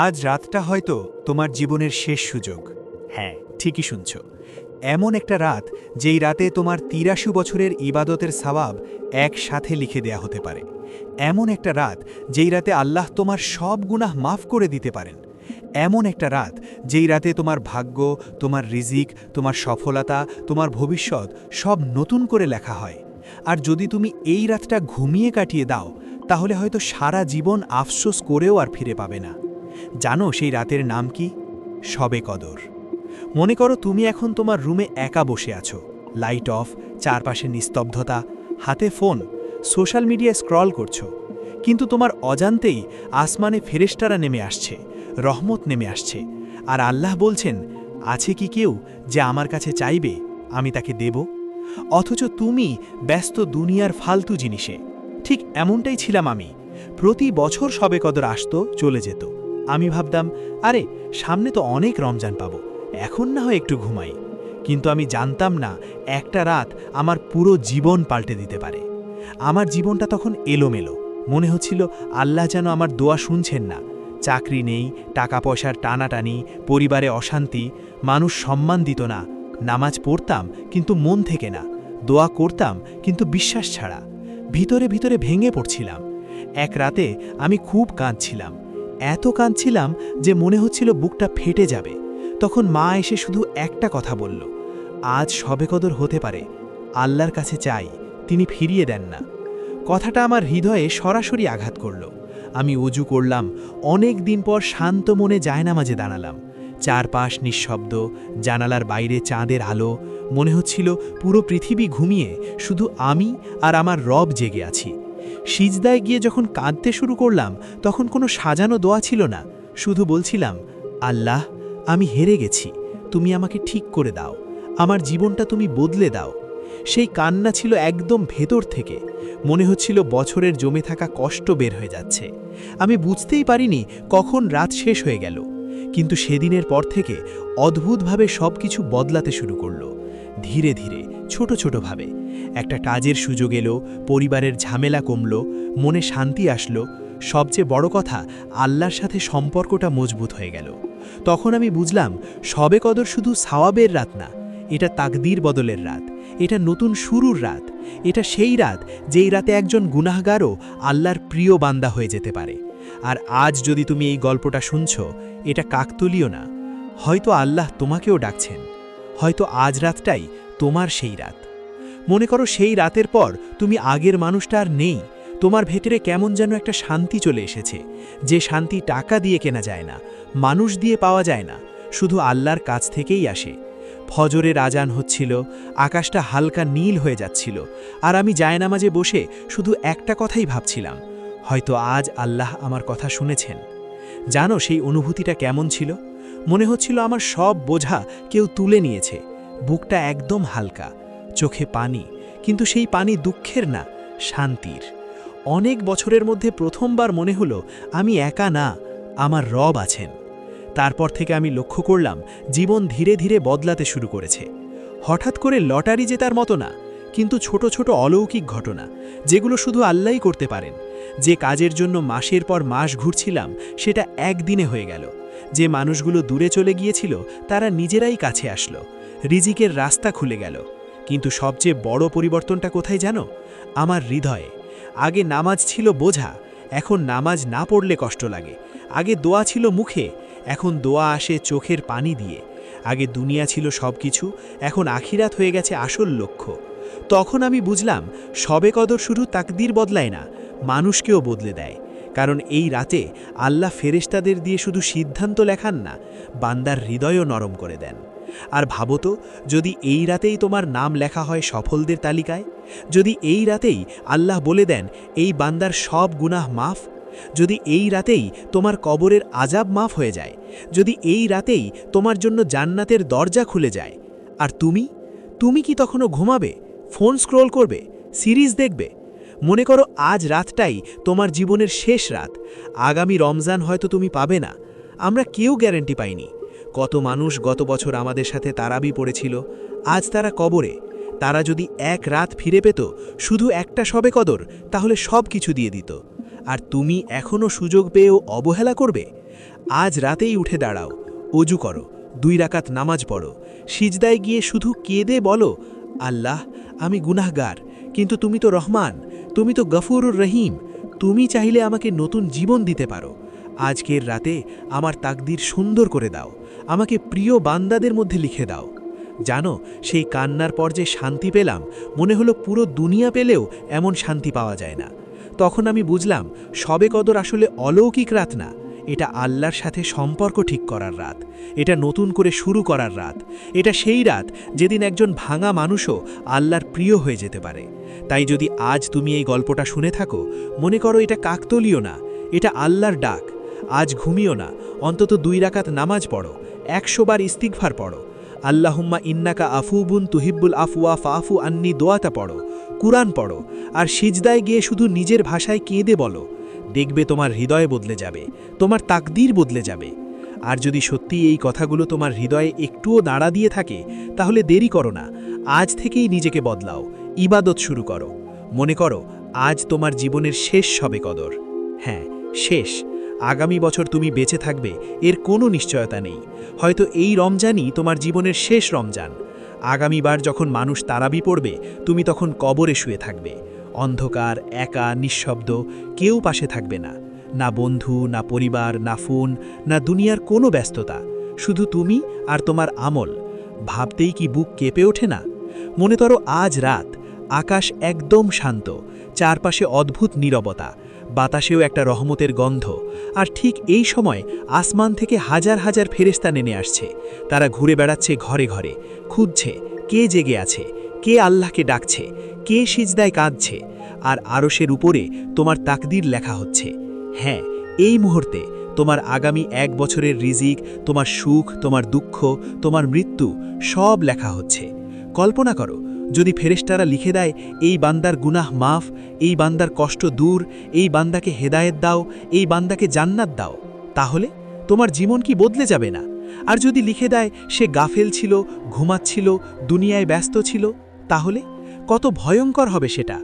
আজ রাতটা হয়তো তোমার জীবনের শেষ সুযোগ। হ্যাঁ, ঠিকই শুনছ। এমন একটা রাত যেই রাতে তোমার ৮৩ বছরের ইবাদতের সওয়াব একসাথে লিখে দেয়া হতে পারে। এমন একটা রাত যেই রাতে আল্লাহ তোমার সব গুনাহ মাফ করে দিতে পারেন। এমন একটা রাত যেই রাতে তোমার ভাগ্য, তোমার রিজিক, তোমার সফলতা, তোমার ভবিষ্যৎ সব নতুন করে লেখা হয়। আর যদি তুমি এই রাতটা ঘুমিয়ে কাটিয়ে দাও, তাহলে হয়তো সারা জীবন আফসোস করেও আর ফিরে পাবে না। জানো সেই রাতের নাম কি? শবে কদর। মনে করো তুমি এখন তোমার রুমে একা বসে আছো, লাইট অফ, চারপাশে নিস্তব্ধতা, হাতে ফোন, সোশ্যাল মিডিয়ায় স্ক্রল করছো। কিন্তু তোমার অজান্তেই আসমানে ফেরেশতারা নেমে আসছে, রহমত নেমে আসছে, আর আল্লাহ বলছেন, আছে কি কেউ যে আমার কাছে চাইবে, আমি তাকে দেব। অথচ তুমি ব্যস্ত দুনিয়ার ফালতু জিনিসে। ঠিক এমনটাই ছিলাম আমি। প্রতি বছর শবে কদর আসতো, চলে যেত। আমি ভাবতাম, আরে সামনে তো অনেক রমজান পাবো, এখন না হয় একটু ঘুমাই। কিন্তু আমি জানতাম না একটা রাত আমার পুরো জীবন পাল্টে দিতে পারে। আমার জীবনটা তখন এলোমেলো, মনে হচ্ছিল আল্লাহ যেন আমার দোয়া শুনছেন না। চাকরি নেই, টাকা পয়সার টানাটানি, পরিবারে অশান্তি, মানুষ সম্মান দিত না। নামাজ পড়তাম কিন্তু মন থেকে না, দোয়া করতাম কিন্তু বিশ্বাস ছাড়া। ভিতরে ভিতরে ভেঙে পড়ছিলাম। এক রাতে আমি খুব কাঁদছিলাম, এত কাঁদছিলাম যে মনে হচ্ছিল বুকটা ফেটে যাবে। তখন মা এসে শুধু একটা কথা বলল, আজ শবে কদর হতে পারে, আল্লাহর কাছে চাই, তিনি ফিরিয়ে দেন না। কথাটা আমার হৃদয়ে সরাসরি আঘাত করল। আমি অজু করলাম, অনেক দিন পর শান্ত মনে জায়নামাজে দাঁড়ালাম। চারপাশ নিঃশব্দ, জানালার বাইরে চাঁদের আলো। মনে হচ্ছিল পুরো পৃথিবী ঘুমিয়ে, শুধু আমি আর আমার রব জেগে আছি। সিজদায় গিয়ে যখন কাঁদতে শুরু করলাম, তখন কোনো সাজানো দোয়া ছিল না, শুধু বলছিলাম, আল্লাহ, আমি হেরে গেছি, তুমি আমাকে ঠিক করে দাও, আমার জীবনটা তুমি বদলে দাও। সেই কান্না ছিল একদম ভেতর থেকে। মনে হচ্ছিল বছরের জমে থাকা কষ্ট বের হয়ে যাচ্ছে। আমি বুঝতেই পারিনি কখন রাত শেষ হয়ে গেল। কিন্তু সেদিনের পর থেকে অদ্ভুতভাবে সব কিছু বদলাতে শুরু করলো। ধীরে ধীরে, ছোট ছোটভাবে। একটা কাজের সুযোগ এলো, পরিবারের ঝামেলা কমলো, মনে শান্তি আসলো। সবচেয়ে বড় কথা, আল্লাহর সাথে সম্পর্কটা মজবুত হয়ে গেল। তখন আমি বুঝলাম, শবে কদর শুধু সওয়াবের রাত না, এটা তাকদীর বদলের রাত, এটা নতুন শুরুর রাত। এটা সেই রাত যেই রাতে একজন গুনাহগারও আল্লাহর প্রিয় বান্দা হয়ে যেতে পারে। আর আজ যদি তুমি এই গল্পটা শুনছ, এটা কাকতালীয় না, হয়তো আল্লাহ তোমাকেও ডাকছেন। হয়তো আজ রাতটাই তোমার সেই রাত। মনে করো সেই রাতের পর তুমি আগের মানুষটা আর নেই। তোমার ভেতরে কেমন যেন একটা শান্তি চলে এসেছে, যে শান্তি টাকা দিয়ে কেনা যায় না, মানুষ দিয়ে পাওয়া যায় না, শুধু আল্লাহর কাছ থেকেই আসে। ফজরের আজান হচ্ছিল, আকাশটা হালকা নীল হয়ে যাচ্ছিল, আর আমি জায়নামাজে বসে শুধু একটা কথাই ভাবছিলাম, হয়তো আজ আল্লাহ আমার কথা শুনেছেন। জানো সেই অনুভূতিটা কেমন ছিল? মনে হচ্ছিল আমার সব বোঝা কেউ তুলে নিয়েছে। বুকটা একদম হালকা, চোখে পানি, কিন্তু সেই পানি দুঃখের না, শান্তির। অনেক বছরের মধ্যে প্রথমবার মনে হলো আমি একা না, আমার রব আছেন। তারপর থেকে আমি লক্ষ্য করলাম জীবন ধীরে ধীরে বদলাতে শুরু করেছে। হঠাৎ করে লটারি জেতার মতো না, কিন্তু ছোট ছোট অলৌকিক ঘটনা, যেগুলো শুধু আল্লাহই করতে পারেন। যে কাজের জন্য মাসের পর মাস ঘুরছিলাম, সেটা একদিনে হয়ে গেল। যে মানুষগুলো দূরে চলে গিয়েছিল, তারা নিজেরাই কাছে আসলো। রিজিকের রাস্তা খুলে গেল। কিন্তু সবচেয়ে বড় পরিবর্তনটা কোথায় জানো? আমার হৃদয়ে। আগে নামাজ ছিল বোঝা, এখন নামাজ না পড়লে কষ্ট লাগে। আগে দোয়া ছিল মুখে, এখন দোয়া আসে চোখের পানি দিয়ে। আগে দুনিয়া ছিল সব কিছু, এখন আখিরাত হয়ে গেছে আসল লক্ষ্য। তখন আমি বুঝলাম, শবে কদর শুধু তাকদীর বদলায় না, মানুষকেও বদলে দেয়। কারণ এই রাতে আল্লাহ ফেরেশতাদের দিয়ে শুধু সিদ্ধান্ত লেখান না, বান্দার হৃদয়ও নরম করে দেন। আর ভাবো তো, যদি এই রাতেই তোমার নাম লেখা হয় সফলদের তালিকায়, যদি এই রাতেই আল্লাহ বলে দেন এই বান্দার সব গুনাহ মাফ, যদি এই রাতেই তোমার কবরের আযাব মাফ হয়ে যায়, যদি এই রাতেই তোমার জন্য জান্নাতের দরজা খুলে যায়, আর তুমি কি তখনও ঘুমাবে, ফোন স্ক্রোল করবে, সিরিজ দেখবে? মনে করো আজ রাতটাই তোমার জীবনের শেষ রাত। আগামী রমজান হয়তো তুমি পাবে না, আমরা কেউ গ্যারান্টি পাইনি। কত মানুষ গত বছর আমাদের সাথে তারাবি পড়েছিল, আজ তারা কবরে। তারা যদি এক রাত ফিরে পেত, শুধু একটা শবে কদর, তাহলে সব কিছু দিয়ে দিত। আর তুমি এখনও সুযোগ পেয়েও অবহেলা করবে? আজ রাতেই উঠে দাঁড়াও, অজু করো, 2 রাকাত নামাজ পড়ো, সিজদায় গিয়ে শুধু কেঁদে বলো, আল্লাহ, আমি গুনাহগার, কিন্তু তুমি তো রহমান, তুমি তো গফুরুর রহিম, তুমি চাইলে আমাকে নতুন জীবন দিতে পারো। আজকের রাতে আমার তাকদির সুন্দর করে দাও, আমাকে প্রিয় বান্দাদের মধ্যে লিখে দাও। জানো, সেই কান্নার পর যে শান্তি পেলাম, মনে হলো পুরো দুনিয়া পেলেও এমন শান্তি পাওয়া যায় না। তখন আমি বুঝলাম, শবে কদর আসলে অলৌকিক রাত না, এটা আল্লাহর সাথে সম্পর্ক ঠিক করার রাত, এটা নতুন করে শুরু করার রাত, এটা সেই রাত যেদিন একজন ভাঙা মানুষও আল্লাহর প্রিয় হয়ে যেতে পারে। তাই যদি আজ তুমি এই গল্পটা শুনে থাকো, মনে করো এটা কাকতলীয় না, এটা আল্লাহর ডাক। আজ ঘুমিও না, অন্তত 2 রাকাত নামাজ পড়ো, 100 বার ইস্তিগফার পড়ো, আল্লাহুম্মা ইন্নাকা আফুবুন তুহিব্বুল আফওয়া ফাফু আন্নি দোয়াটা পড়ো, কুরআন পড়ো, আর সিজদায় গিয়ে শুধু নিজের ভাষায় কেঁদে বলো। দেখবে তোমার হৃদয় বদলে যাবে, তোমার তাকদীর বদলে যাবে। আর যদি সত্যি এই কথাগুলো তোমার হৃদয়ে একটুও নাড়া দিয়ে থাকে, তাহলে দেরি করো না, আজ থেকেই নিজেকে বদলাও, ইবাদত শুরু করো। মনে করো আজ তোমার জীবনের শেষ শবে কদর। হ্যাঁ, শেষ। আগামী বছর তুমি বেঁচে থাকবে এর কোনো নিশ্চয়তা নেই। হয়তো এই রমজানই তোমার জীবনের শেষ রমজান। আগামীবার যখন মানুষ তারাবি পড়বে, তুমি তখন কবরে শুয়ে থাকবে, অন্ধকার, একা, নিঃশব্দ, কেউ পাশে থাকবে না, না বন্ধু, না পরিবার, না ফোন, না দুনিয়ার কোনো ব্যস্ততা, শুধু তুমি আর তোমার আমল। ভাবতেই কি বুক কেঁপে ওঠে না? মনে করো আজ রাত, আকাশ একদম শান্ত, চারপাশে অদ্ভুত নীরবতা, বাতাসেও একটা রহমতের গন্ধ, আর ঠিক এই সময় আসমান থেকে হাজার হাজার ফেরেশতা নেমে আসছে। তারা ঘুরে বেড়াচ্ছে ঘরে ঘরে, খুঁজছে কে জেগে আছে, কে আল্লাহকে ডাকছে, কে সিজদায় কাঁদছে। আর আরশের উপরে তোমার তাকদীর লেখা হচ্ছে। হ্যাঁ, এই মুহূর্তে তোমার আগামী 1 বছরের রিজিক, তোমার সুখ, তোমার দুঃখ, তোমার মৃত্যু সব লেখা হচ্ছে। কল্পনা করো, যদি ফেরেশতারা লিখে দেয়, এই বান্দার গুনাহ মাফ, এই বান্দার কষ্ট দূর, এই বান্দাকে হেদায়েত দাও, এই বান্দাকে জান্নাত দাও, তাহলে তোমার জীবন কি বদলে যাবে না? আর যদি লিখে দেয় সে গাফেল ছিল, ঘুমাচ্ছিল, দুনিয়ায় ব্যস্ত ছিল, তাহলে কত ভয়ঙ্কর হবে সেটা।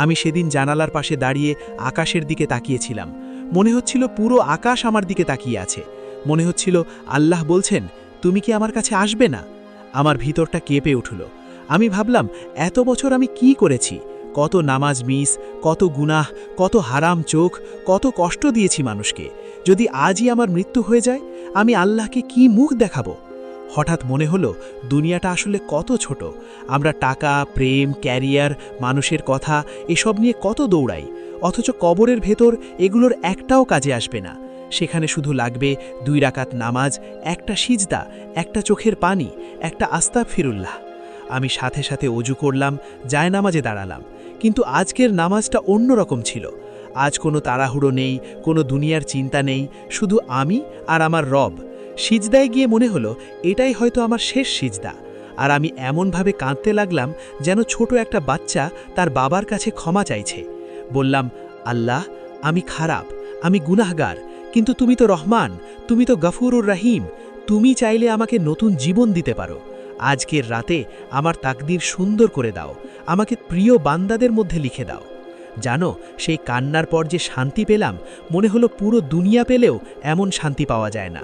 আমি সেদিন জানালার পাশে দাঁড়িয়ে আকাশের দিকে তাকিয়েছিলাম। মনে হচ্ছিল পুরো আকাশ আমার দিকে তাকিয়ে আছে। মনে হচ্ছিল আল্লাহ বলছেন, তুমি কি আমার কাছে আসবে না? আমার ভিতরটা কেঁপে উঠল। আমি ভাবলাম, এত বছর আমি কি করেছি? কত নামাজ মিস, কত গুনাহ, কত হারাম চোখ, কত কষ্ট দিয়েছি মানুষকে। যদি আজই আমার মৃত্যু হয়ে যায়, আমি আল্লাহকে কি মুখ দেখাবো? হঠাৎ মনে হলো, দুনিয়াটা আসলে কত ছোট। আমরা টাকা, প্রেম, ক্যারিয়ার, মানুষের কথা এসব নিয়ে কত দৌড়াই, অথচ কবরের ভেতর এগুলোর একটাও কাজে আসবে না। সেখানে শুধু লাগবে 2 রাকাত নামাজ, একটা সিজদা, একটা চোখের পানি, একটা আস্তাগফিরুল্লাহ। আমি সাথে সাথে অজু করলাম, জায়নামাজে দাঁড়ালাম। কিন্তু আজকের নামাজটা অন্যরকম ছিল। আজ কোনো তাড়াহুড়ো নেই, কোনো দুনিয়ার চিন্তা নেই, শুধু আমি আর আমার রব। সিজদায় গিয়ে মনে হলো এটাই হয়তো আমার শেষ সিজদা। আর আমি এমনভাবে কাঁদতে লাগলাম যেন ছোট একটা বাচ্চা তার বাবার কাছে ক্ষমা চাইছে। বললাম, আল্লাহ, আমি খারাপ, আমি গুনাহগার, কিন্তু তুমি তো রহমান, তুমি তো গফুরুর রহিম, তুমি চাইলে আমাকে নতুন জীবন দিতে পারো। আজকের রাতে আমার তাকদীর সুন্দর করে দাও, আমাকে প্রিয় বান্দাদের মধ্যে লিখে দাও। জানো, সেই কান্নার পর যে শান্তি পেলাম, মনে হলো পুরো দুনিয়া পেলেও এমন শান্তি পাওয়া যায় না।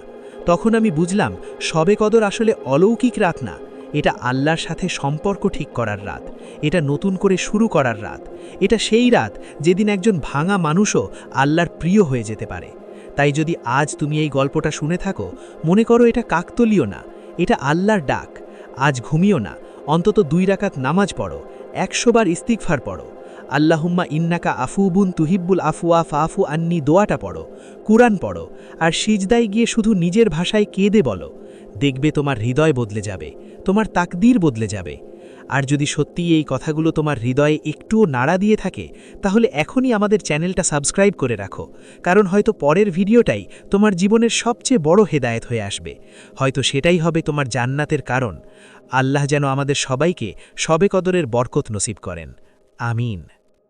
তখন আমি বুঝলাম, শবে কদর আসলে অলৌকিক রাত না, এটা আল্লাহর সাথে সম্পর্ক ঠিক করার রাত, এটা নতুন করে শুরু করার রাত, এটা সেই রাত যেদিন একজন ভাঙা মানুষও আল্লাহর প্রিয় হয়ে যেতে পারে। তাই যদি আজ তুমি এই গল্পটা শুনে থাকো, মনে করো এটা কাকতলীয় না, এটা আল্লাহর ডাক। আজ ঘুমিও না, অন্তত 2 রাকাত নামাজ পড়ো, 100 বার ইস্তিগফার পড়ো, আল্লাহুম্মা ইন্নাকা আফুবুন তুহিব্বুল আফওয়া ফাফু আন্নি দোয়াটা পড়ো, কুরআন পড়ো, আর সিজদায় গিয়ে শুধু নিজের ভাষায় কেঁদে বলো। দেখবে তোমার হৃদয় বদলে যাবে, তোমার তাকদীর বদলে যাবে। আর যদি সত্যি এই কথাগুলো তোমার হৃদয়ে একটুও নাড়া দিয়ে থাকে, তাহলে এখনই আমাদের চ্যানেলটা সাবস্ক্রাইব করে রাখো, কারণ হয়তো পরের ভিডিওটাই তোমার জীবনের সবচেয়ে বড় হেদায়েত হয়ে আসবে। হয়তো সেটাই হবে তোমার জান্নাতের কারণ। আল্লাহ যেন আমাদের সবাইকে শবে কদরের বরকত নসিব করেন। আমিন।